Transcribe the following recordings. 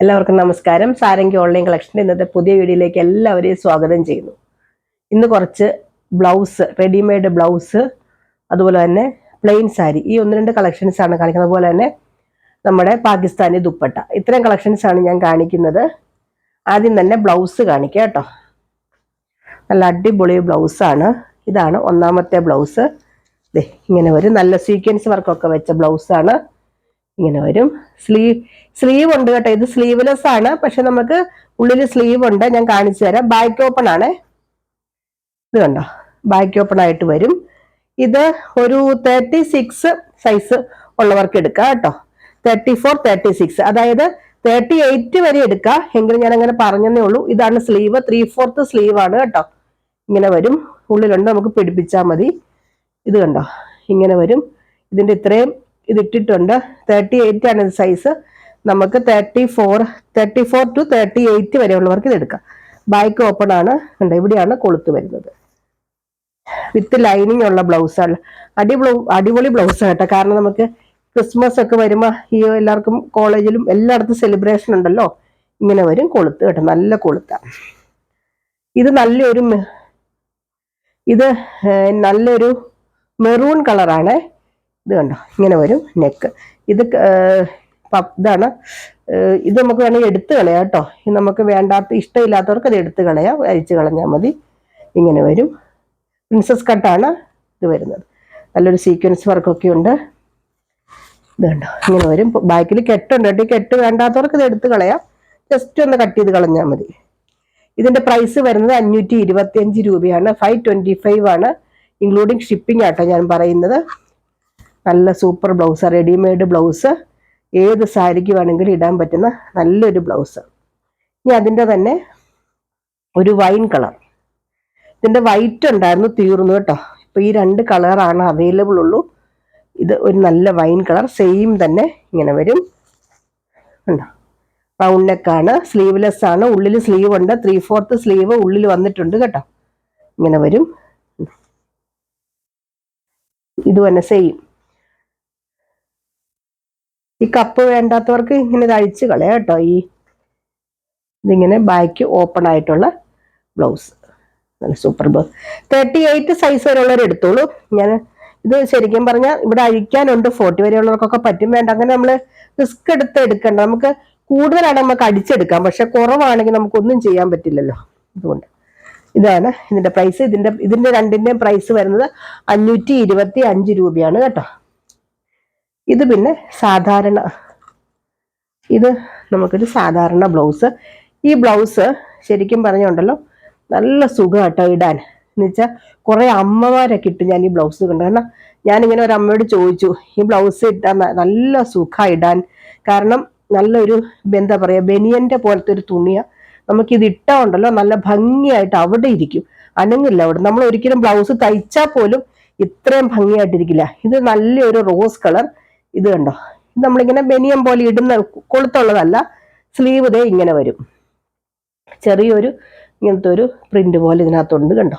എല്ലാവർക്കും നമസ്കാരം. സാരംഗി ഓൺലൈൻ കളക്ഷൻ്റെ ഇന്നത്തെ പുതിയ വീഡിയോയിലേക്ക് എല്ലാവരെയും സ്വാഗതം ചെയ്യുന്നു. ഇന്ന് കുറച്ച് ബ്ലൗസ്, റെഡിമെയ്ഡ് ബ്ലൗസ്, അതുപോലെ തന്നെ പ്ലെയിൻ സാരി, ഈ ഒന്ന് രണ്ട് കളക്ഷൻസ് ആണ് കാണിക്കുന്നത്. അതുപോലെ തന്നെ നമ്മുടെ പാകിസ്ഥാനി ദുപ്പട്ട, ഇത്രയും കളക്ഷൻസ് ആണ് ഞാൻ കാണിക്കുന്നത്. ആദ്യം തന്നെ ബ്ലൗസ് കാണിക്കാം കേട്ടോ. നല്ല അടിപൊളി ബ്ലൗസാണ്. ഇതാണ് ഒന്നാമത്തെ ബ്ലൗസ്. ഇങ്ങനെ വരും, നല്ല സീക്വൻസ് വർക്കൊക്കെ വെച്ച ബ്ലൗസാണ്. ഇങ്ങനെ വരും. സ്ലീവ് ഉണ്ട് കേട്ടോ. ഇത് സ്ലീവ്ലെസ് ആണ്, പക്ഷെ നമുക്ക് ഉള്ളിൽ സ്ലീവ് ഉണ്ട്. ഞാൻ കാണിച്ചു തരാം. ബാക്ക് ഓപ്പൺ ആണ്. ഇത് കണ്ടോ, ബാക്ക് ഓപ്പൺ ആയിട്ട് വരും. ഇത് ഒരു 36 സൈസ് ഉള്ളവർക്ക് എടുക്കാം കേട്ടോ. 34, 36, അതായത് 38 വരെ എടുക്കാം. എങ്കിലും ഞാൻ അങ്ങനെ പറഞ്ഞതേ ഉള്ളൂ. ഇതാണ് സ്ലീവ്, 3/4 സ്ലീവ് ആണ് കേട്ടോ. ഇങ്ങനെ വരും, ഉള്ളിലുണ്ട്, നമുക്ക് പിടിപ്പിച്ചാൽ മതി. ഇത് കണ്ടോ, ഇങ്ങനെ വരും. ഇതിന്റെ ഇത്രയും ഇതിട്ടിട്ടുണ്ട്. 38 ആണ് ഇത് സൈസ്. നമുക്ക് 34 to 38 വരെ ഉള്ളവർക്ക് ഇത് എടുക്കാം. ബാക്ക് ഓപ്പൺ ആണ്. കണ്ടോ, ഇവിടെയാണ് കൊളുത്ത് വരുന്നത്. വിത്ത് ലൈനിങ് ഉള്ള ബ്ലൗസാണ്. അടിപൊളി ബ്ലൗസ് കേട്ടോ. കാരണം നമുക്ക് ക്രിസ്മസ് ഒക്കെ വരുമ്പോൾ ഈ എല്ലാവർക്കും കോളേജിലും എല്ലായിടത്തും സെലിബ്രേഷൻ ഉണ്ടല്ലോ. ഇങ്ങനെ വരും കൊളുത്ത് കേട്ടോ, നല്ല കൊളുത്താണ്. ഇത് നല്ലൊരു മെറൂൺ കളറാണ്. ഇത് കണ്ടോ, ഇങ്ങനെ വരും നെക്ക്. ഇതാണ്. ഇത് നമുക്ക് വേണമെങ്കിൽ എടുത്ത് കളയാം കേട്ടോ. ഇത് നമുക്ക് ഇഷ്ടമില്ലാത്തവർക്ക് അത് എടുത്ത് കളയാം, അഴിച്ച് കളഞ്ഞാൽ മതി. ഇങ്ങനെ വരും. പ്രിൻസസ് കട്ടാണ് ഇത് വരുന്നത്. നല്ലൊരു സീക്വൻസ് വർക്കൊക്കെ ഉണ്ട്. ഇത് കണ്ടോ, ഇങ്ങനെ വരും. ബാക്കിൽ കെട്ടുണ്ട് കേട്ടോ. ഈ കെട്ട് വേണ്ടാത്തവർക്ക് ഇത് എടുത്ത് കളയാം, ജസ്റ്റ് ഒന്ന് കട്ട് ചെയ്ത് കളഞ്ഞാൽ മതി. ഇതിന്റെ പ്രൈസ് വരുന്നത് 525 രൂപയാണ്. 525 ആണ്, ഇൻക്ലൂഡിങ് ഷിപ്പിംഗ് ആട്ടോ ഞാൻ പറയുന്നത്. നല്ല സൂപ്പർ ബ്ലൗസ്, റെഡിമെയ്ഡ് ബ്ലൗസ്. ഏത് സാരിക്ക് വേണമെങ്കിലും ഇടാൻ പറ്റുന്ന നല്ലൊരു ബ്ലൗസ്. ഇനി അതിൻ്റെ തന്നെ ഒരു വൈൻ കളർ. ഇതിൻ്റെ വൈറ്റ് ഉണ്ടായിരുന്നു, തീർന്നു കേട്ടോ. ഇപ്പൊ ഈ 2 കളറാണ് അവൈലബിൾ ഉള്ളൂ. ഇത് ഒരു നല്ല വൈൻ കളർ, സെയിം തന്നെ ഇങ്ങനെ വരും. ഉണ്ടോ, റൗണ്ട് നെക്കാണ്, സ്ലീവ്ലെസ് ആണ്. ഉള്ളിൽ സ്ലീവ് ഉണ്ട്, 3/4 സ്ലീവ് ഉള്ളിൽ വന്നിട്ടുണ്ട് കേട്ടോ. ഇങ്ങനെ വരും. ഇത് തന്നെ സെയിം. ഈ കപ്പ് വേണ്ടാത്തവർക്ക് ഇങ്ങനെ ഇത് അഴിച്ച് കളയാം കേട്ടോ. ഇതിങ്ങനെ ബാക്ക് ഓപ്പൺ ആയിട്ടുള്ള ബ്ലൗസ്, നല്ല സൂപ്പർ ബ്ലൗസ്. 38 സൈസ് വരെയുള്ളവർ എടുത്തോളൂ. ഞാൻ ഇത് ശരിക്കും പറഞ്ഞാൽ ഇവിടെ അഴിക്കാനുണ്ട്. 40 വരെയുള്ളവർക്കൊക്കെ പറ്റും. വേണ്ട, അങ്ങനെ നമ്മൾ റിസ്ക് എടുക്കണ്ട. നമുക്ക് കൂടുതലാണ് നമുക്ക് അടിച്ചെടുക്കാം, പക്ഷെ കുറവാണെങ്കിൽ നമുക്കൊന്നും ചെയ്യാൻ പറ്റില്ലല്ലോ. അതുകൊണ്ട് ഇതാണ് ഇതിന്റെ പ്രൈസ്. ഇതിന്റെ രണ്ടിന്റെയും പ്രൈസ് വരുന്നത് 525 രൂപയാണ് കേട്ടോ. ഇത് പിന്നെ സാധാരണ, ഇത് നമുക്കൊരു സാധാരണ ബ്ലൗസ്. ഈ ബ്ലൗസ് ശരിക്കും പറഞ്ഞുണ്ടല്ലോ നല്ല സുഖമാട്ടോ ഇടാൻ. എന്നുവെച്ചാൽ കുറെ അമ്മമാരൊക്കെ ഇട്ട് ഞാൻ ഈ ബ്ലൗസ് കണ്ടു. കാരണം ഞാനിങ്ങനെ ഒരു അമ്മയോട് ചോദിച്ചു, ഈ ബ്ലൗസ് ഇട്ടാൽ നല്ല സുഖം ഇടാൻ. കാരണം നല്ലൊരു എന്താ പറയുക, ബനിയന്റെ പോലത്തെ ഒരു തുണിയാണ്. നമുക്കിത് ഇട്ടാൽ ഉണ്ടല്ലോ നല്ല ഭംഗിയായിട്ട് അവിടെ ഇരിക്കും, അനങ്ങില്ല അവിടെ. നമ്മൾ ഒരിക്കലും ബ്ലൗസ് തയ്ച്ചാൽ പോലും ഇത്രയും ഭംഗിയായിട്ടിരിക്കില്ല. ഇത് നല്ലൊരു റോസ് കളർ. ഇത് കണ്ടോ, ഇത് നമ്മളിങ്ങനെ ബനിയം പോലെ ഇടുന്ന കൊളുത്തുള്ളതല്ല. സ്ലീവ് ദേ ഇങ്ങനെ വരും. ചെറിയൊരു ഇങ്ങനത്തെ ഒരു പ്രിന്റ് പോലെ ഇതിനകത്തുണ്ട് കണ്ടോ.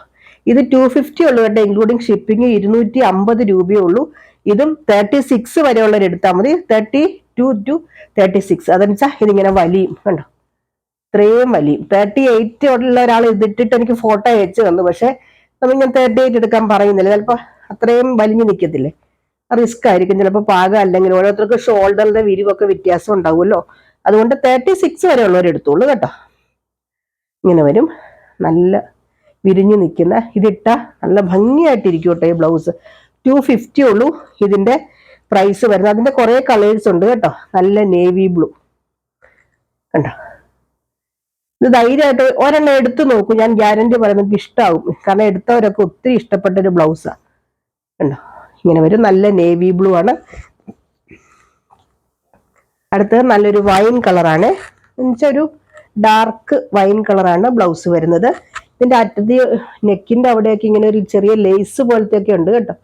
ഇത് 250 ഉള്ളൂ കേട്ടോ, ഇൻക്ലൂഡിങ് ഷിപ്പിംഗ് 250 രൂപയേ ഉള്ളൂ. ഇതും 36 വരെയുള്ളവർ എടുത്താൽ മതി. 32 to 36. അതെന്നുവെച്ചാൽ ഇതിങ്ങനെ വലിയും കണ്ടോ, ഇത്രയും വലിയും. 38 ഉള്ള ഒരാൾ ഇതിട്ടിട്ട് എനിക്ക് ഫോട്ടോ അയച്ചു തന്നു. പക്ഷെ നമ്മൾ ഞാൻ 38 എടുക്കാൻ പറയുന്നില്ല, ചിലപ്പോൾ അത്രയും വലിഞ്ഞു നിൽക്കത്തില്ലേ, റിസ്ക് ആയിരിക്കും. ചിലപ്പോൾ പാകം അല്ലെങ്കിൽ ഓരോരുത്തർക്ക് ഷോൾഡറിന്റെ വിരിവൊക്കെ വ്യത്യാസം ഉണ്ടാവുമല്ലോ. അതുകൊണ്ട് 36 വരെ ഉള്ളവർ എടുത്തോളൂ കേട്ടോ. ഇങ്ങനെ വരും, നല്ല വിരിഞ്ഞു നിൽക്കുന്ന. ഇതിട്ട നല്ല ഭംഗിയായിട്ടിരിക്കും കേട്ടോ. ഈ ബ്ലൗസ് 250 ഉള്ളൂ ഇതിന്റെ പ്രൈസ് വരുന്നത്. അതിന്റെ കുറെ കളേഴ്സ് ഉണ്ട് കേട്ടോ. നല്ല നേവി ബ്ലൂ കണ്ടോ. ഇത് ധൈര്യമായിട്ട് ഒരെണ്ണം എടുത്തു നോക്കൂ, ഞാൻ ഗ്യാരണ്ടി പറയുന്നത് ഇഷ്ടമാവും. കാരണം എടുത്തവരൊക്കെ ഒത്തിരി ഇഷ്ടപ്പെട്ടൊരു ബ്ലൗസാണ് കണ്ടോ. ഇങ്ങനെ വരും, നല്ല നേവി ബ്ലൂ ആണ്. അടുത്തത് നല്ലൊരു വൈൻ കളറാണ്. എന്നുവെച്ചാൽ ഒരു ഡാർക്ക് വൈൻ കളറാണ് ബ്ലൗസ് വരുന്നത്. ഇതിന്റെ അറ്റത്ത് നെക്കിന്റെ അവിടെയൊക്കെ ഇങ്ങനെ ഒരു ചെറിയ ലേസ് പോലത്തെ ഒക്കെ ഉണ്ട് കേട്ടോ.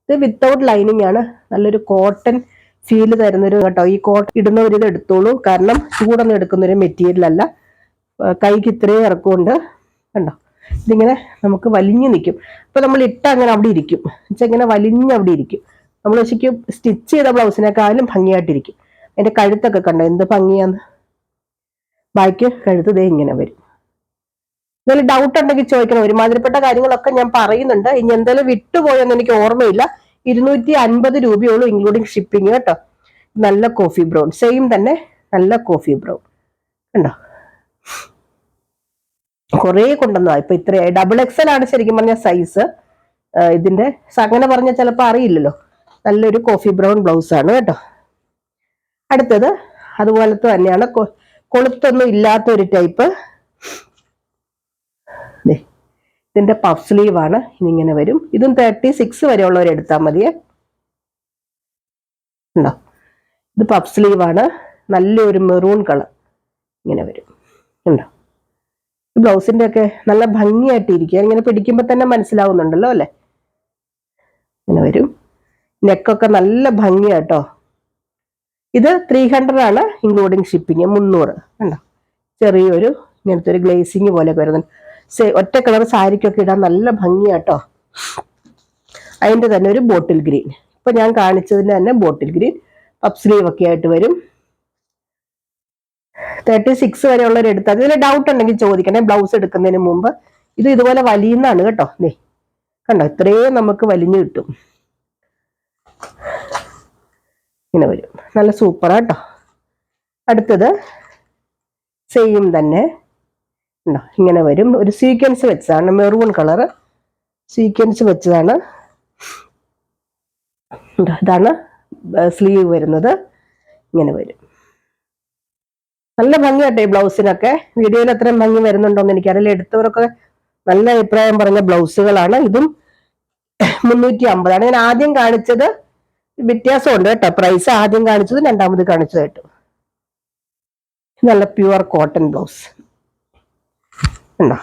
ഇത് വിത്തൗട്ട് ലൈനിങ് ആണ്. നല്ലൊരു കോട്ടൺ ഫീല് തരുന്നൊരു കേട്ടോ. ഈ കോട്ടൺ ഇടുന്നവർ ഇത് എടുത്തോളൂ, കാരണം ചൂടൊന്നും എടുക്കുന്നൊരു മെറ്റീരിയൽ അല്ല. കൈക്ക് ഇത്രയും ഇറക്കമുണ്ട് കണ്ടോ. ഇതിങ്ങനെ നമുക്ക് വലിഞ്ഞു നിൽക്കും. അപ്പൊ നമ്മൾ ഇട്ട അങ്ങനെ അവിടെ ഇരിക്കും, എന്നുവെച്ചാൽ ഇങ്ങനെ വലിഞ്ഞ് അവിടെ ഇരിക്കും. നമ്മൾ ശരിക്കും സ്റ്റിച്ച് ചെയ്ത ബ്ലൗസിനേക്കാളും ഭംഗിയായിട്ടിരിക്കും. അതിന്റെ കഴുത്തൊക്കെ കണ്ടോ എന്ത് ഭംഗിയാന്ന്. ബാക്കി കഴുത്ത് ദേ ഇങ്ങനെ വരും. എന്തെങ്കിലും ഡൗട്ട് ഉണ്ടെങ്കിൽ ചോദിക്കണം. ഒരുമാതിരിപ്പെട്ട കാര്യങ്ങളൊക്കെ ഞാൻ പറയുന്നുണ്ട്. ഇനി എന്തെങ്കിലും വിട്ടുപോയെന്ന് എനിക്ക് ഓർമ്മയില്ല. 250 രൂപയുള്ളൂ ഇൻക്ലൂഡിങ് ഷിപ്പിംഗ് കേട്ടോ. നല്ല കോഫി ബ്രൗൺ, സെയിം തന്നെ നല്ല കോഫി ബ്രൗൺ കണ്ടോ. കുറേ കൊണ്ടുവന്നതാ. ഇപ്പൊ ഇത്ര XXL ആണ് ശരിക്കും പറഞ്ഞ സൈസ്. ഇതിന്റെ അങ്ങനെ പറഞ്ഞാൽ ചിലപ്പോൾ അറിയില്ലല്ലോ. നല്ലൊരു കോഫി ബ്രൗൺ ബ്ലൗസ് ആണ് കേട്ടോ. അടുത്തത് അതുപോലത്തെ തന്നെയാണ്, കൊളുത്തൊന്നും ഇല്ലാത്ത ഒരു ടൈപ്പ്. ഇതിന്റെ പഫ് സ്ലീവ് ആണ്. ഇങ്ങനെ വരും. ഇതും 36 വരെ ഉള്ളവർ എടുത്താൽ മതിയേ. ഉണ്ടോ, ഇത് പഫ് സ്ലീവ് ആണ്. നല്ലൊരു മെറൂൺ കളർ ഇങ്ങനെ വരും. ഉണ്ടോ, ഈ ബ്ലൗസിന്റെ ഒക്കെ നല്ല ഭംഗിയായിട്ട് ഇരിക്കുക. ഇങ്ങനെ പിടിക്കുമ്പോൾ തന്നെ മനസ്സിലാവുന്നുണ്ടല്ലോ അല്ലെ. ഇങ്ങനെ വരും. നെക്കൊക്കെ നല്ല ഭംഗിയാട്ടോ. ഇത് 300 ആണ് ഇൻക്ലൂഡിങ് ഷിപ്പിംഗ്. 300 കണ്ടോ. ചെറിയൊരു ഇങ്ങനത്തെ ഒരു ഗ്ലേസിങ് പോലെ വരുന്നുണ്ട്. ഒറ്റ കളർ സാരിക്കൊക്കെ ഇടാൻ നല്ല ഭംഗിയാട്ടോ. അതിന്റെ തന്നെ ഒരു ബോട്ടിൽ ഗ്രീൻ, ഇപ്പൊ ഞാൻ കാണിച്ചതിന്റെ തന്നെ ബോട്ടിൽ ഗ്രീൻ പഫ് സ്ലീവ് ഒക്കെ ആയിട്ട് വരും. 36 വരെ ഉള്ളവർ എടുത്താൽ. ഇതിൽ ഡൗട്ട് ഉണ്ടെങ്കിൽ ചോദിക്കണേ ബ്ലൗസ് എടുക്കുന്നതിന് മുമ്പ്. ഇത് ഇതുപോലെ വലിയുന്നതാണ് കേട്ടോ. കണ്ടോ, ഇത്രയും നമുക്ക് വലിഞ്ഞു കിട്ടും. ഇങ്ങനെ വരും. നല്ല സൂപ്പറാട്ടോ. അടുത്തത് സെയിം തന്നെ ഉണ്ടോ, ഇങ്ങനെ വരും. ഒരു സീക്വൻസ് വെച്ചതാണ്, മെറൂൺ കളർ സീക്വൻസ് വെച്ചതാണ്. ഇതാണ് സ്ലീവ് വരുന്നത്. ഇങ്ങനെ വരും. നല്ല ഭംഗിയാട്ടെ ഈ ബ്ലൗസിനൊക്കെ. വീഡിയോയിൽ അത്രയും ഭംഗി വരുന്നുണ്ടോന്ന് എനിക്കറിയില്ല. എടുത്തവരൊക്കെ നല്ല അഭിപ്രായം പറഞ്ഞ ബ്ലൗസുകളാണ്. ഇതും 350 ആണ്. ഞാൻ ആദ്യം കാണിച്ചത് വ്യത്യാസമുണ്ട് കേട്ടോ. പ്രൈസ് ആദ്യം കാണിച്ചത് രണ്ടാമത് കാണിച്ചതായിട്ട്. നല്ല പ്യുവർ കോട്ടൺ ബ്ലൗസ് ഉണ്ടോ.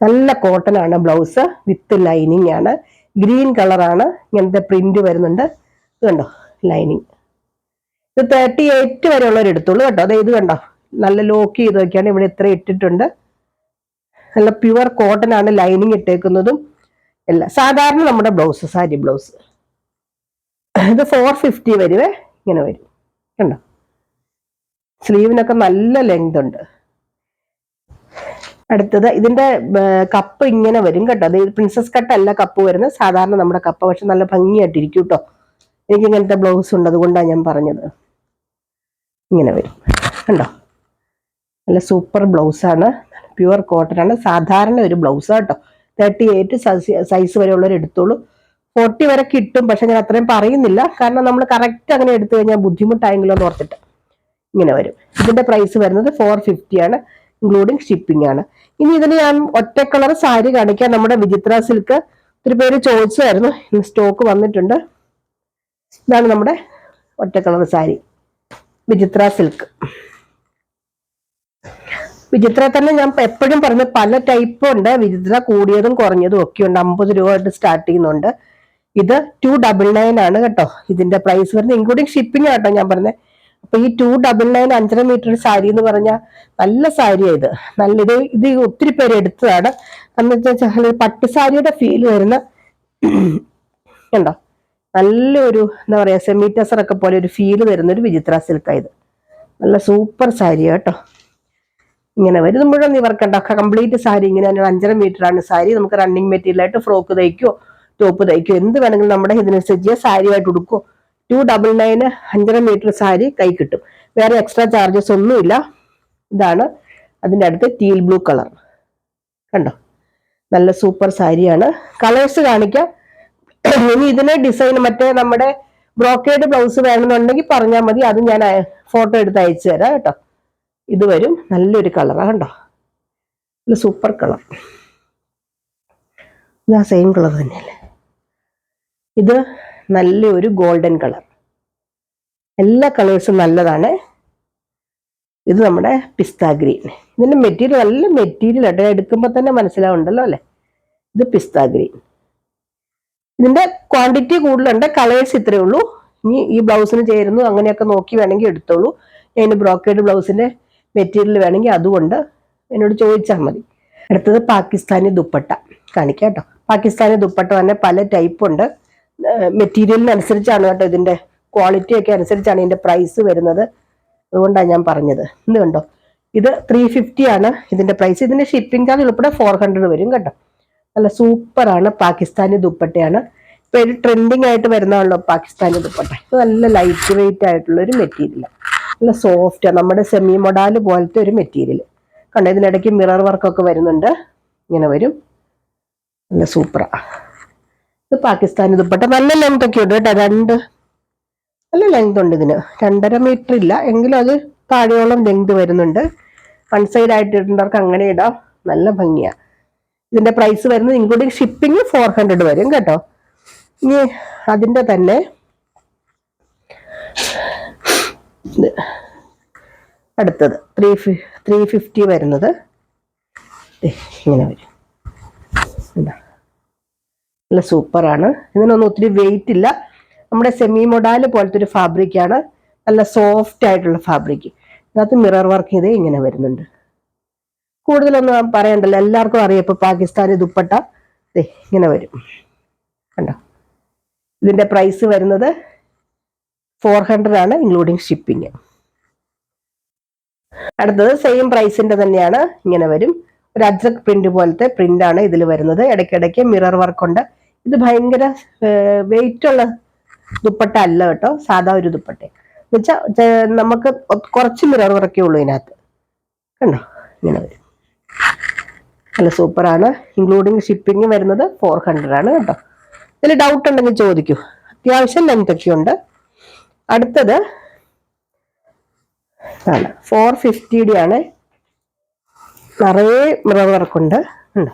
നല്ല കോട്ടൺ ആണ് ബ്ലൗസ്, വിത്ത് ലൈനിങ് ആണ്. ഗ്രീൻ കളറാണ്. ഇങ്ങനത്തെ പ്രിന്റ് വരുന്നുണ്ട്. ഇത് കണ്ടോ, ലൈനിങ്. ഇത് 38 വരെ ഉള്ളവർ എടുത്തോളൂ കേട്ടോ. അതെ, ഇത് കണ്ടോ, നല്ല ലോക്ക് ചെയ്ത് വെക്കാണ്. ഇവിടെ ഇത്ര ഇട്ടിട്ടുണ്ട്. നല്ല പ്യുവർ കോട്ടൺ ആണ് ലൈനിങ് ഇട്ടേക്കുന്നതും എല്ലാം. സാധാരണ നമ്മുടെ ബ്ലൗസ്, സാരി ബ്ലൗസ്. ഇത് 450 വരുവേ. ഇങ്ങനെ വരും കണ്ടോ. സ്ലീവിനൊക്കെ നല്ല ലെങ്ത് ഉണ്ട്. അടുത്തത് ഇതിന്റെ കപ്പ് ഇങ്ങനെ വരും കേട്ടോ. അത് പ്രിൻസസ് കട്ടല്ല കപ്പ് വരുന്നത്, സാധാരണ നമ്മുടെ കപ്പ്. പക്ഷെ നല്ല ഭംഗിയായിട്ടിരിക്കും കേട്ടോ. എനിക്ക് ഇങ്ങനത്തെ ബ്ലൗസ് ഉണ്ട്, അതുകൊണ്ടാണ് ഞാൻ പറഞ്ഞത്. ഇങ്ങനെ വരും കണ്ടോ. നല്ല സൂപ്പർ ബ്ലൗസാണ്. പ്യുവർ കോട്ടൺ ആണ്. സാധാരണ ഒരു ബ്ലൗസ് കേട്ടോ. 38 സൈസ് വരെ ഉള്ളവർ എടുത്തോളൂ. 40 വരെ കിട്ടും. പക്ഷെ ഞാൻ അത്രയും പറയുന്നില്ല, കാരണം നമ്മൾ കറക്റ്റ് അങ്ങനെ എടുത്തു കഴിഞ്ഞാൽ ബുദ്ധിമുട്ടായെങ്കിലോ എന്ന് ഓർത്തിട്ട്. ഇങ്ങനെ വരും. ഇതിന്റെ പ്രൈസ് വരുന്നത് 450 ആണ്, ഇൻക്ലൂഡിങ് ഷിപ്പിംഗ് ആണ്. ഇനി ഇതിന് ഞാൻ ഒറ്റ കളർ സാരി കാണിക്കാം. നമ്മുടെ വിചിത്ര സിൽക്ക് ഒത്തിരി പേര് ചോദിച്ചായിരുന്നു. ഇന്ന് സ്റ്റോക്ക് വന്നിട്ടുണ്ട്. ഇതാണ് നമ്മുടെ ഒറ്റ കളർ സാരി, വിചിത്ര സിൽക്ക്. വിചിത്ര തന്നെ ഞാൻ എപ്പോഴും പറഞ്ഞ പല ടൈപ്പും ഉണ്ട്. വിചിത്ര കൂടിയതും കുറഞ്ഞതും ഒക്കെ ഉണ്ട്. 50 രൂപ തൊട്ട് സ്റ്റാർട്ട് ചെയ്യുന്നുണ്ട്. ഇത് 299 ആണ് കേട്ടോ. ഇതിന്റെ പ്രൈസ് വരുന്നത് ഇൻക്ലൂഡിങ് ഷിപ്പിംഗ് ആട്ടോ ഞാൻ പറഞ്ഞത്. അപ്പൊ ഈ 299 5.5 മീറ്റർ സാരി എന്ന് പറഞ്ഞാൽ നല്ല സാരിയാണ് ഇത്. ഇത് ഒത്തിരി പേര് എടുത്തതാണ്. എന്ന് വെച്ചാൽ പട്ടുസാരിയുടെ ഫീൽ വരുന്ന കണ്ടോ, നല്ലൊരു എന്താ പറയാ, സെമി ടസറൊക്കെ പോലെ ഒരു ഫീല് തരുന്ന ഒരു വിചിത്ര സിൽക്കാണ് ഇത്. നല്ല സൂപ്പർ സാരി കേട്ടോ. ഇങ്ങനെ വരും. മുഴുവൻ നിവർക്കണ്ട, കംപ്ലീറ്റ് സാരി ഇങ്ങനെ 5.5 മീറ്റർ ആണ് സാരി. നമുക്ക് റണ്ണിങ് മെറ്റീരിയൽ ആയിട്ട് ഫ്രോക്ക് തയ്ക്കോ ടോപ്പ് തയ്ക്കോ എന്ത് വേണമെങ്കിലും നമ്മുടെ ഇതിനനുസരിച്ച് സാരിയായിട്ട് ഉടുക്കോ. 299 5.5 മീറ്റർ സാരി കൈ കിട്ടും. വേറെ എക്സ്ട്രാ ചാർജസ് ഒന്നുമില്ല. ഇതാണ് അതിൻ്റെ അടുത്ത് ടീൽ ബ്ലൂ കളർ കണ്ടോ. നല്ല സൂപ്പർ സാരിയാണ്. കളേഴ്സ് കാണിക്കാം. ഇനി ഇതിന് ഡിസൈൻ മറ്റേ നമ്മുടെ ബ്രോക്കേഡ് ബ്ലൗസ് വേണമെന്നുണ്ടെങ്കിൽ പറഞ്ഞാൽ മതി. അത് ഞാൻ ഫോട്ടോ എടുത്ത് അയച്ചു തരാം കേട്ടോ. ഇത് വരും. നല്ലൊരു കളറാണ് കണ്ടോ. നല്ല സൂപ്പർ കളർ. ഇതാ സെയിം കളർ തന്നെയല്ലേ. ഇത് നല്ലൊരു ഗോൾഡൻ കളർ. എല്ലാ കളേഴ്സും നല്ലതാണ്. ഇത് നമ്മുടെ പിസ്ത ഗ്രീൻ. ഇതിന്റെ മെറ്റീരിയൽ നല്ല മെറ്റീരിയൽ ആട്ടോ. എടുക്കുമ്പോൾ തന്നെ മനസ്സിലാവുണ്ടല്ലോ അല്ലെ. ഇത് പിസ്ത ഗ്രീൻ. ഇതിന്റെ ക്വാണ്ടിറ്റി കൂടുതലുണ്ട്. കളേഴ്സ് ഇത്രയേ ഉള്ളൂ. ഇനി ഈ ബ്ലൗസിന് ചേരുന്നു അങ്ങനെയൊക്കെ നോക്കി വേണമെങ്കിൽ എടുത്തോളൂ. ഞാൻ ബ്രോക്കേഡ് ബ്ലൗസിന്റെ മെറ്റീരിയൽ വേണമെങ്കിൽ അതുകൊണ്ട് എന്നോട് ചോദിച്ചാൽ മതി. അടുത്തത് പാകിസ്ഥാനി ദുപ്പട്ട കാണിക്കാം കേട്ടോ. പാകിസ്ഥാനി ദുപ്പട്ട തന്നെ പല ടൈപ്പ് ഉണ്ട്. മെറ്റീരിയലിനനുസരിച്ചാണ് കേട്ടോ. ഇതിന്റെ ക്വാളിറ്റി ഒക്കെ അനുസരിച്ചാണ് ഇതിന്റെ പ്രൈസ് വരുന്നത്. അതുകൊണ്ടാണ് ഞാൻ പറഞ്ഞത്. ഇത് കണ്ടോ, ഇത് 350 ആണ് ഇതിന്റെ പ്രൈസ്. ഇതിന്റെ ഷിപ്പിംഗ് ചാർജ് ഉൾപ്പെടെ 400 വരും കേട്ടോ. നല്ല സൂപ്പറാണ്, പാകിസ്ഥാനി ദുപ്പട്ടയാണ്. ഇപ്പൊ ഒരു ട്രെൻഡിങ് ആയിട്ട് വരുന്നതാണല്ലോ പാകിസ്ഥാനി ദുപ്പട്ട. ഇത് നല്ല ലൈറ്റ് വെയിറ്റ് ആയിട്ടുള്ള ഒരു മെറ്റീരിയൽ, നല്ല സോഫ്റ്റ്, നമ്മുടെ സെമി മൊഡാല് പോലത്തെ ഒരു മെറ്റീരിയൽ കണ്ടോ. ഇതിനിടയ്ക്ക് മിറർ വർക്കൊക്കെ വരുന്നുണ്ട്, ഇങ്ങനെ വരും, നല്ല സൂപ്പറാ. ഇത് പാകിസ്ഥാനി ദുപ്പട്ട. നല്ല ലെങ്ത് ഒക്കെ ഉണ്ട് കേട്ടോ, നല്ല ലെങ്ത് ഉണ്ട് ഇതിന്. 2.5 മീറ്റർ ഇല്ല എങ്കിലും അത് താഴെയോളം ലെങ്ത് വരുന്നുണ്ട്. വൺ സൈഡ് ആയിട്ട് ഇടുന്നവർക്ക് അങ്ങനെ ഇടാം, നല്ല ഭംഗിയാ. ഇതിന്റെ പ്രൈസ് വരുന്നത് ഇൻക്ലൂഡിങ് ഷിപ്പിംഗ് 400 വരും കേട്ടോ. ഇനി അതിന്റെ തന്നെ അടുത്തത് 350 വരുന്നത് ഇങ്ങനെ വരും, നല്ല സൂപ്പറാണ്. ഇതിനൊന്നും ഒത്തിരി വെയിറ്റ് ഇല്ല, നമ്മുടെ സെമി മൊഡാല് പോലത്തെ ഒരു ഫാബ്രിക്കാണ്, നല്ല സോഫ്റ്റ് ആയിട്ടുള്ള ഫാബ്രിക്. ഇതിനകത്ത് മിറർ വർക്ക് ചെയ്തേ ഇങ്ങനെ വരുന്നുണ്ട്. കൂടുതലൊന്നും പറയണ്ടല്ലോ, എല്ലാവർക്കും അറിയാം ഇപ്പൊ പാകിസ്ഥാനി ദുപ്പട്ട ഇങ്ങനെ വരും കണ്ടോ. ഇതിന്റെ പ്രൈസ് വരുന്നത് 400 ആണ് ഇൻക്ലൂഡിങ് ഷിപ്പിംഗ്. അടുത്തത് സെയിം പ്രൈസിന്റെ തന്നെയാണ്, ഇങ്ങനെ വരും. ഒരു അജ്രക് പ്രിന്റ് പോലത്തെ പ്രിന്റ് ആണ് ഇതിൽ വരുന്നത്. ഇടയ്ക്കിടയ്ക്ക് മിറർ വർക്ക് ഉണ്ട്. ഇത് ഭയങ്കര വെയിറ്റ് ഉള്ള ദുപ്പട്ട അല്ല കേട്ടോ, സാധാ ഒരു ദുപ്പട്ട എന്നുവെച്ചാൽ നമുക്ക് കുറച്ച് മിറർ വർക്കേ ഉള്ളൂ ഇതിനകത്ത് കണ്ടോ, ഇങ്ങനെ വരും. നല്ല സൂപ്പറാണ്. ഇൻക്ലൂഡിങ് ഷിപ്പിംഗ് വരുന്നത് 400 ആണ് കേട്ടോ. ഇതിൽ ഡൗട്ട് ഉണ്ടെങ്കിൽ ചോദിക്കൂ, അത്യാവശ്യം ലെങ്ത് ഒക്കെ ഉണ്ട്. അടുത്തത് 450 ആണ്, നിറയെ മിറർ വർക്കുണ്ട് ഉണ്ടോ,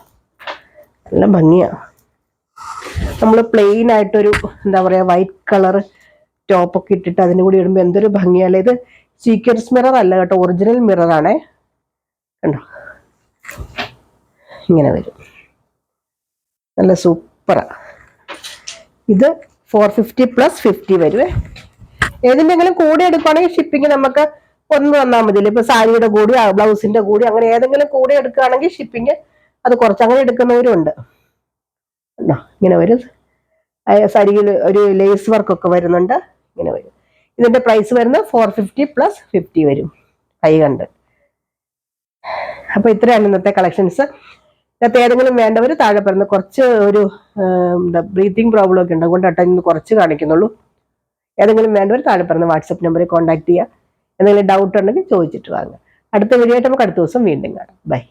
നല്ല ഭംഗിയാ. നമ്മൾ പ്ലെയിൻ ആയിട്ടൊരു എന്താ പറയാ വൈറ്റ് കളർ ടോപ്പൊക്കെ ഇട്ടിട്ട് അതിന് കൂടി ഇടുമ്പോൾ എന്തൊരു ഭംഗിയല്ലേ. ഇത് സീക്വൻസ് മിറർ അല്ല കേട്ടോ, ഒറിജിനൽ മിറർ ആണേ കണ്ടോ, ഇങ്ങനെ വരും, നല്ല സൂപ്പറാ. ഇത് 450 + 50 വരുവേ. ഏതിൻ്റെങ്കിലും കൂടെ എടുക്കുകയാണെങ്കിൽ ഷിപ്പിംഗ് നമുക്ക് ഒന്ന് തന്നാൽ മതി. ഇപ്പൊ സാരിയുടെ കൂടി ബ്ലൗസിന്റെ കൂടി അങ്ങനെ ഏതെങ്കിലും കൂടെ എടുക്കുകയാണെങ്കിൽ ഷിപ്പിംഗ് അത് കുറച്ച് അങ്ങനെ എടുക്കുന്നവരും ഉണ്ട്. ഇങ്ങനെ വരും, സാരിയിൽ ഒരു ലേസ് വർക്കൊക്കെ വരുന്നുണ്ട്, ഇങ്ങനെ വരും. ഇതിന്റെ പ്രൈസ് വരുന്നത് 450 + 50 വരും, 500. അപ്പൊ ഇത്രയാണ് ഇന്നത്തെ കളക്ഷൻസ്. ഇതിനകത്ത് ഏതെങ്കിലും വേണ്ടവർ താഴെ പറയുന്ന കുറച്ച് ഒരു ബ്രീത്തിങ് പ്രോബ്ലം ഒക്കെ ഉണ്ട്, അതുകൊണ്ടാട്ടോ ഇന്ന് കുറച്ച് കാണിക്കുന്നുള്ളൂ. ഏതെങ്കിലും വേണ്ടവർ താഴെ പറയുന്ന വാട്സപ്പ് നമ്പറിൽ കോൺടാക്ട് ചെയ്യുക. എന്തെങ്കിലും ഡൗട്ട് ഉണ്ടെങ്കിൽ ചോദിച്ചിട്ട് വാങ്ങുക. അടുത്ത വീഡിയോ ആയിട്ട് നമുക്ക് അടുത്ത ദിവസം വീണ്ടും കാണാം. ബൈ.